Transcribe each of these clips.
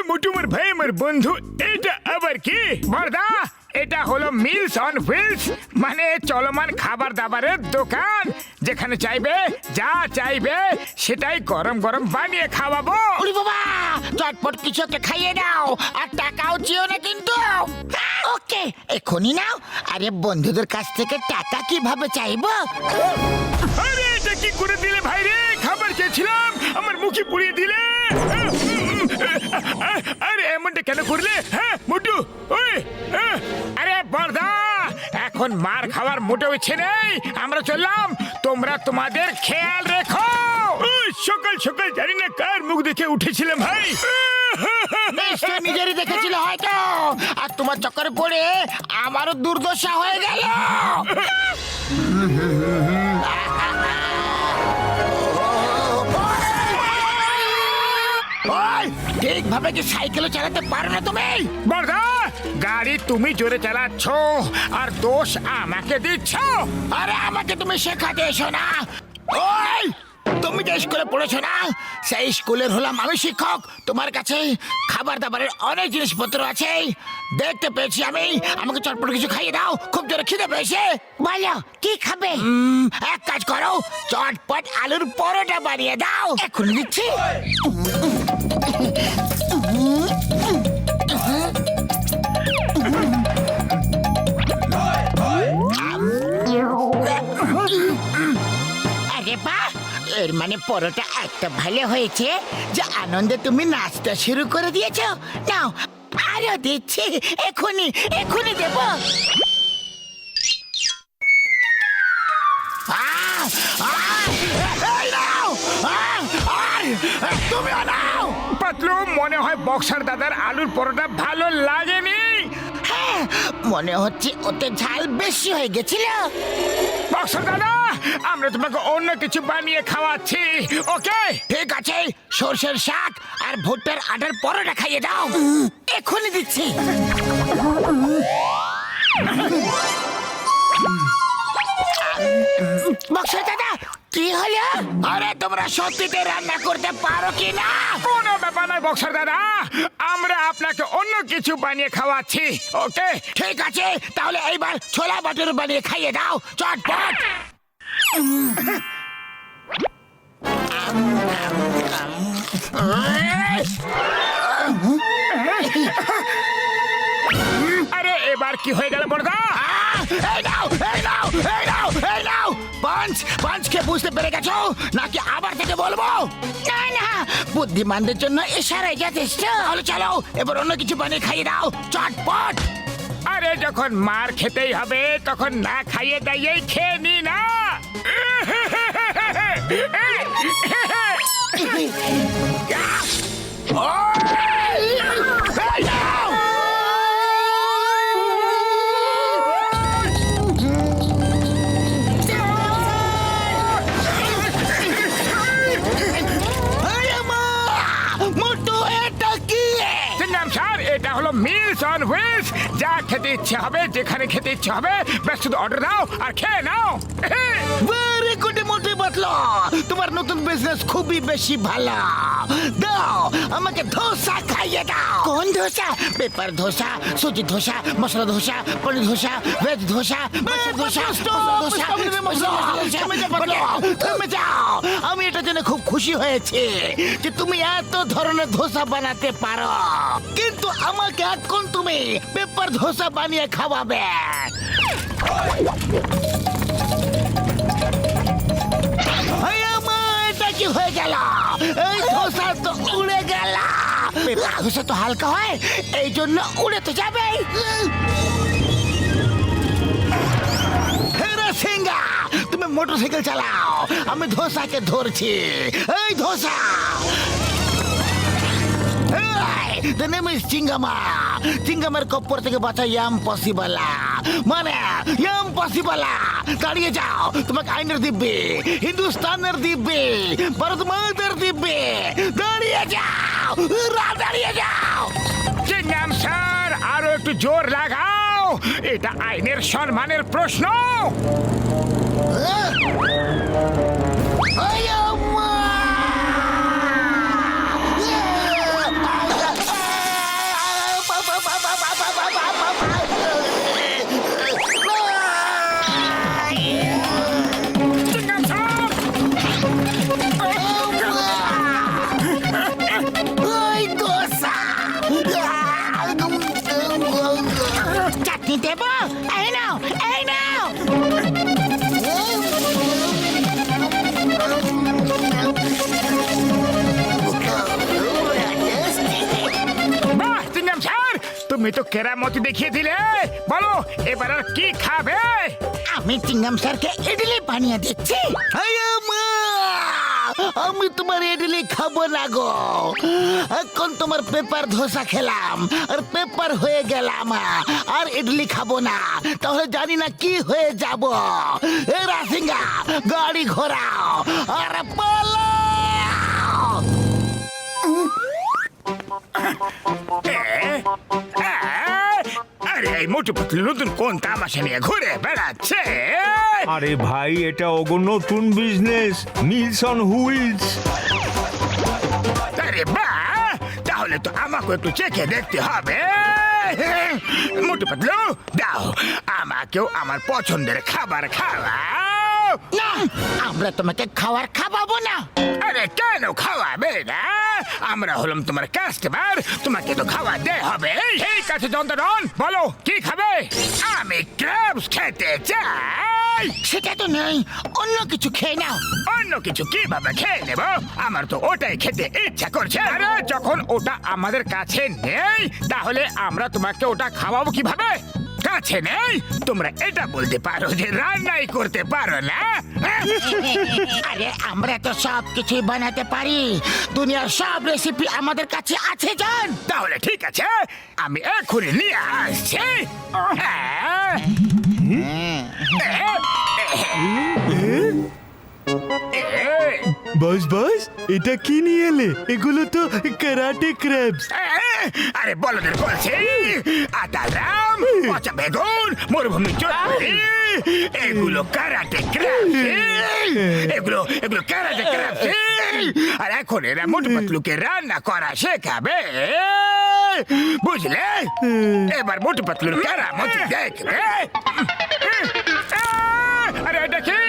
মোটুমার ভাই আমার বন্ধু, এটা আবার কি? বড়দা, এটা হলো মিলস অন হুইলস, মানে চলমান খাবার দাবারের দোকান। যেখানে চাইবে যা চাইবে সেটাই গরম গরম বানিয়ে খাওয়াবো। ওরে বাবা, চটপট কিছু একটা খাইয়ে দাও, আর টাকাও চেও না কিন্তু। ওকে, এখনই নাও। আরে বন্ধুদের কাছ থেকে টাকা কিভাবে চাইবো? আরে এটা কি করে দিলে ভাই রে? খাবার চেয়েছিলাম, আমার মুখে পুড়িয়ে দিলে। আরে এমনটা কেন করলে? হ্যাঁ মোটু, ওই আরে বড়দা, এখন মার খাওয়ার মোটেও ইচ্ছে নেই। আমরা চললাম, তোমরা তোমাদের খেয়াল রেখো। সকাল সকাল জানি না কার মুখ দেখে উঠেছিলাম ভাই। নিশ্চয় নিজেরই দেখেছিল হয়তো, আর তোমার চক্করে পড়ে আমারও দুর্দশা হয়ে গেল। ঠিকভাবে কি সাইকেলও চালাতে পারো না তুমি? বড়দা, গাড়ি তুমি জোরে চালাচ্ছ আর দোষ আমাকে দিচ্ছ। আরে আমাকে তুমি শেখাতে এসো না। ওই তুমি যে স্কুলে পড়েছো না, সেই স্কুলের হলাম আমি শিক্ষক। তোমার কাছে খাবার দাবারের অনেক জিনিসপত্র আছে, দেখতে পেয়েছি আমি। আমাকে চটপট কিছু খাইয়ে দাও, খুব জোরে খিদে পেয়েছে। বলো কি খাবে? এক কাজ করো, চটপট আলুর পরোটা বানিয়ে দাও। এখন দিচ্ছি। আরে বাহ, এর মানে পরোটা এত ভালো হয়েছে যে আনন্দে তুমি নাচতে শুরু করে দিয়েছো। নাও আরো দিচ্ছি, এখনই এখনই দেব। তুমি নাও। পাতলু, মনে হয় বক্সার দাদার আলুর পরোটা ভালো লাগেনি। হ্যাঁ, মনে হচ্ছে ওতে ঝাল বেশি হয়ে গেছিল। বক্সার দাদা, আমরা তোমাকে অন্য কিছু বানিয়ে খাওয়াচ্ছি, ওকে? ঠিক আছে, সর্ষের শাক আর ভুট্টার আটার পরোটা খাইয়ে দাও। এখনই দিচ্ছি। বক্সা দাদা, কি হলো? আরে তোমরা সত্যিতে রান্না করতে পারো কি না? কোনো ব্যাপার নয় বক্সার দাদা, আমরা আপনাকে অন্য কিছু বানিয়ে খাওয়াচ্ছি, ওকে? ঠিক আছে, তাহলে এইবার ছোলা বাটুর বানিয়ে খাইয়ে দাও চটপট। আরে এবার কি হয়ে গেল বড়দা? এই নাও, এই নাও, এই নাও, এই নাও। পাঁচকে বুঝতে পেরে গেছো নাকি আবার থেকে বলবো? না না, বুদ্ধিমানদের জন্য ইশারাই যথেষ্ট। তাহলে চলো, এবার অন্য কিছু বানিয়ে খাইয়ে দাও চটপট। আরে যখন মার খেতেই হবে তখন না খাইয়ে দাইয়েই খেয়ে নি না। এই নাও। এটা হলো মিলস অন হুইলস। যা খেতে ইচ্ছে হবে, যেখানে খেতে ইচ্ছে হবে, ব্যাস শুধু অর্ডার দাও আর খেয়ে নাও। ভেরি গুড মোটে বাতলা, তোমার নতুন বিজনেস খুবই বেশি ভালো। দাও আমাকে ধোসা খাইয়ে দাও। কোন ধোসা? পেপার ধোসা, সুজি ধোসা, মশলা ধোসা, পনির ধোসা, ভেজ ধোসা, মাছের ধোসা, থেমে যাও। আমি এটা জেনে খুব খুশি হয়েছি যে তুমি এত ধরনের ধোসা বানাতে পারো, কিন্তু আমাকে এখন তুমি পেপার ধোসা বানিয়ে খাওয়াবে। এটা কি হয়ে গেল? এই ধোসা তো উড়ে গেল। পেপার ধোসা তো হালকা হয়, এই জন্য উড়ে তো যাবে। সিংহা, তুমি মোটরসাইকেল চালাও, আমি ধোসাকে ধরছি। এই ধোসা, the name is চিঙ্গামা। চিঙ্গামের কপ্পর থেকে বাঁচা ইম্পসিবল, মানে ইম্পসিবল। দাঁড়িয়ে যাও, তোমাকে আইনের দিব্যে, হিন্দুস্তানের দিব্যে, ভারত মাতার দিব্যে। দাঁড়িয়ে যাও, দাঁড়িয়ে যাও। চিংগাম স্যার, আরো একটু জোর লাগাও। এটা আইনের সম্মানের প্রশ্ন। চাটনি দেব? এই নাও, এই নাও। বাহ চিংগাম স্যার, তুমি তো কেরামতি দেখিয়ে দিলে। বলো এবার আর কি খাবে? আমি চিংগাম স্যারকে ইডলি বানিয়ে দিচ্ছি। আমি তোমার ইডলি খাবো না গো, এখন তোমার পেপার ধোসা খেলাম আর পেপার হয়ে গেলাম, আর ইডলি খাবো না, তাহলে জানি না কি হয়ে যাব। এ রাসিঙ্গা গাড়ি ঘোরাও আর পালাও। আরে এই মোটু পাতলু নতুন কোন তামাশা নিয়ে ঘুরে বেড়াচ্ছে? আরে ভাই, এটা ওগো নতুন বিজনেস, মিলস অন হুইলস। আরে বাহ, তাহলে তো আমাকে একটু চেখে দেখতে হবে। মোটু পাতলু দাও, আমাকেও আমার পছন্দের খাবার খাওয়াও। না, আমরা তোমাকে খাবার খাওয়াবো না। আরে কেন খাওয়াবে না? আমরা হলাম তোমার কাস্টমার, তোমাকে তো খাওয়াতে হবে। ঠিক আছে যন্ত্রণ, বলো কি খাবে? আমি ক্র্যাবস খেতে চাই। সেটা তো নেই, অন্য কিছু খেয়ে নাও। অন্য কিছু কিভাবে খেয়ে নেব? আমার তো ওটাই খেতে ইচ্ছা করছে। আরে যখন ওটা আমাদের কাছে নেই, তাহলে আমরা তোমাকে ওটা খাওয়াবো কিভাবে? কাছে নেই, তোমরা এটা বলতে পারো যে রান্নাই করতে পারো না। আরে আমরা তো সব কিছুই বানাতে পারি, দুনিয়ার সব রেসিপি আমাদের কাছে আছে জান। তাহলে ঠিক আছে, আমি এক্ষুনি নিয়ে আসছি। বস বস, এটা কি নিয়ে এলে? এগুলো তো ক্যারাটে ক্র্যাবস। আরে বলদের বলছি, আটারাম, পচা বেগুন, মরুভূমি চড়ুই, এগুলো কারাটে ক্র্যাবস। এগুলো এগুলো কারাটে ক্র্যাবস। আর এখন এরা মোটু পাতলুকে রান্না করা শেখাবে, বুঝলে? এবার মোটু পাতলুর কেরামতি দেখবে। আরে এটা কি?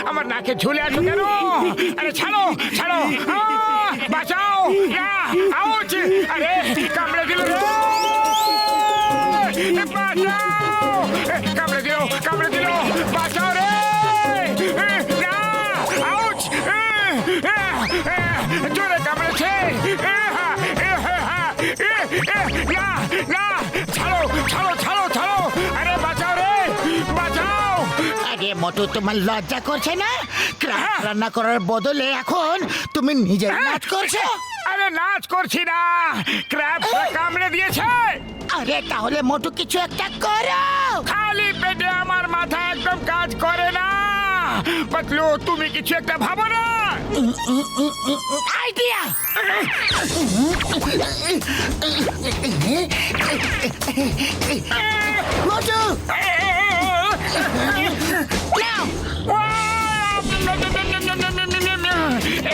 আমার নাকে ঝুলে আছো কেন? আরে ছাড়ো ছাড়ো, বাঁচাও! আউচ! আরে কামড়ে দিল রে! বাঁচাও! কামড়ে দিল, কামড়ে দিল! বাঁচাও রে! না! আউচ! জোরে কামড়েছে! না! না! ছাড়ো ছাড়ো ছাড়ো ছাড়ো! আরে বাঁচাও রে! বাঁচাও! আরে মোটু, তোমার লজ্জা করছে না? ক্র্যাব রান্না করার বদলে এখন তুমি নিজের নাচ করছো। আরে নাচ করছি না, ক্র্যাব কামড়ে দিয়েছে। আরে তাহলে মোটু কিছু একটা করো। খালি পেটে আমার মাথা একদম কাজ করে না। পাতলু, তুমি কিছু একটা ভাবো না। আইডিয়া! মোটু নাও।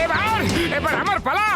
এবার এবার আমার পালা।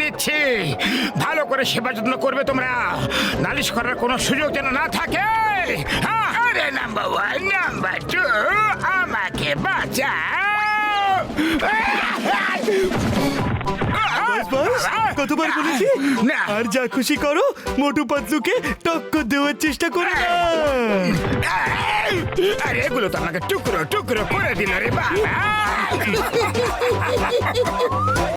দিচ্ছি, ভালো করে সেবা যত্ন করবে তোমরা, নালিশ করার কোনো সুযোগ যেন না থাকে। হ্যাঁ, আরে নাম্বার 1 নাম্বার 2 আমাকে বাঁচাও। বাস কতবার বলেছি না। আর যা খুশি করো, মোটু পাতলুকে টক্কর দেওয়ার চেষ্টা করো না। আরে এগুলো তো আমাকে টুকরো টুকরো করে দিল রে বাবা।